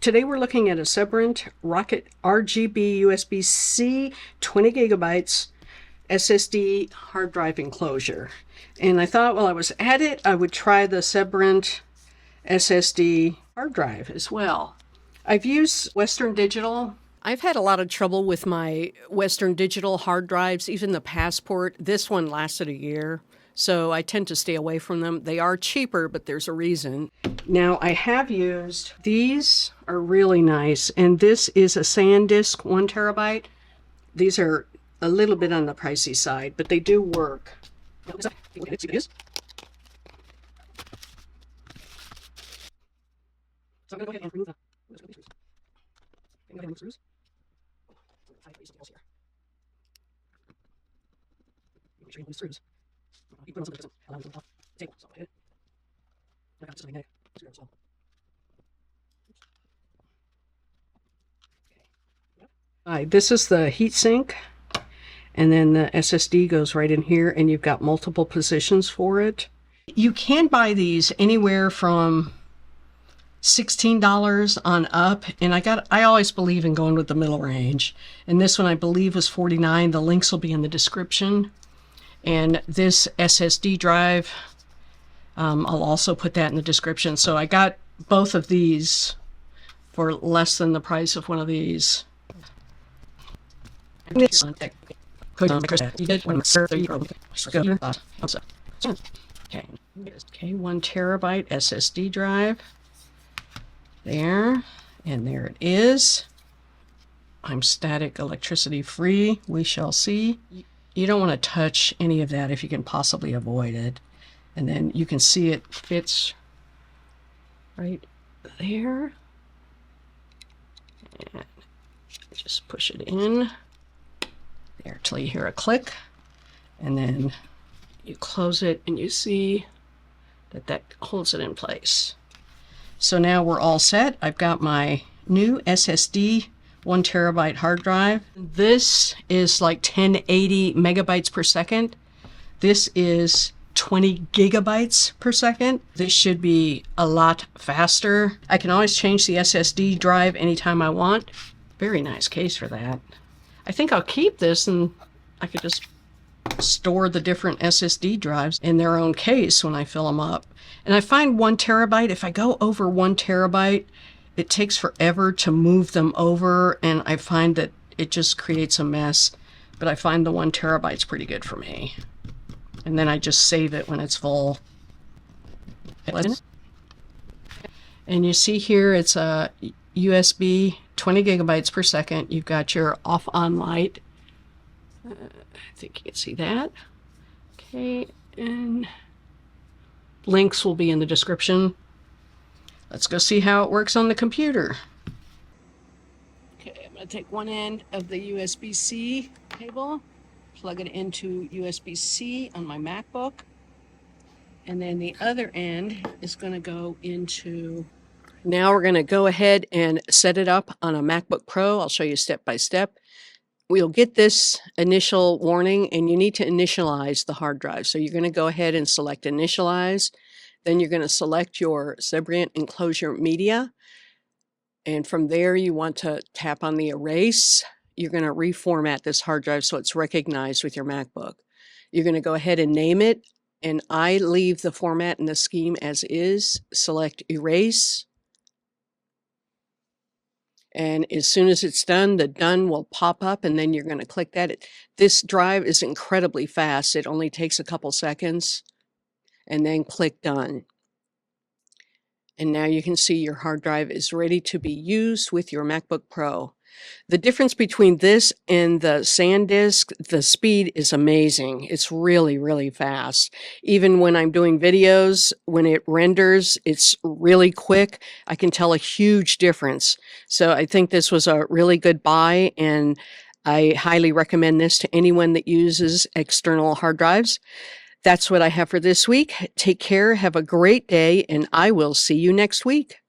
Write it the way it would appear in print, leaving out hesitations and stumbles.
Today we're looking at a Sabrent Rocket RGB USB-C 20 gigabytes SSD hard drive enclosure. And I thought while I was at it, I would try the Sabrent SSD hard drive as well. I've used Western Digital. I've had a lot of trouble with my Western Digital hard drives, even the Passport. This one lasted a year, so I tend to stay away from them. They are cheaper, but there's a reason. Now, I have used, these are really nice, and this is a SanDisk 1 terabyte. These are a little bit on the pricey side, but they do work. So I'm going to go ahead and remove the screws. I'm going to remove the screws. I'll something else here. Make sure you remove the screws. You put on something that doesn't allow them to off the table, so I hit it. I got something there. Screw as well. Okay. This is the heat sink, and then the SSD goes right in here, and you've got multiple positions for it. You can buy these anywhere from $16 on up, and I always believe in going with the middle range, and this one I believe was $49. The links will be in the description. And this SSD drive, I'll also put that in the description. So I got both of these for less than the price of one of these. Okay, 1 terabyte SSD drive. There, and there it is. I'm static electricity free. We shall see. You don't want to touch any of that if you can possibly avoid it. And then you can see it fits right there. And just push it in there till you hear a click. And then you close it and you see that that holds it in place. So now we're all set. I've got my new SSD 1 terabyte hard drive. This is like 1080 megabytes per second. This is 20 gigabytes per second. This should be a lot faster. I can always change the SSD drive anytime I want. Very nice case for that. I think I'll keep this, and I could just store the different SSD drives in their own case when I fill them up. And I find 1 terabyte, if I go over 1 terabyte, it takes forever to move them over, and I find that it just creates a mess. But I find the 1 terabyte's pretty good for me. And then I just save it when it's full. And you see here it's a USB 20 gigabytes per second. You've got your off-on light. I think you can see that. Okay, and links will be in the description. Let's go see how it works on the computer. Okay, I'm going to take one end of the USB-C cable, plug it into USB-C on my MacBook, and then the other end is going to go into... Now we're going to go ahead and set it up on a MacBook Pro. I'll show you step by step. We'll get this initial warning, and you need to initialize the hard drive. So you're going to go ahead and select Initialize. Then you're going to select your Sabrent enclosure media. And from there, you want to tap on the Erase. You're going to reformat this hard drive so it's recognized with your MacBook. You're going to go ahead and name it. And I leave the format and the scheme as is. Select Erase. And as soon as it's done, the done will pop up, and then you're going to click that. This drive is incredibly fast. It only takes a couple seconds, and then click done. And now you can see your hard drive is ready to be used with your MacBook Pro. The difference between this and the SanDisk, the speed is amazing. It's really, really fast. Even when I'm doing videos, when it renders, it's really quick. I can tell a huge difference. So I think this was a really good buy, and I highly recommend this to anyone that uses external hard drives. That's what I have for this week. Take care, have a great day, and I will see you next week.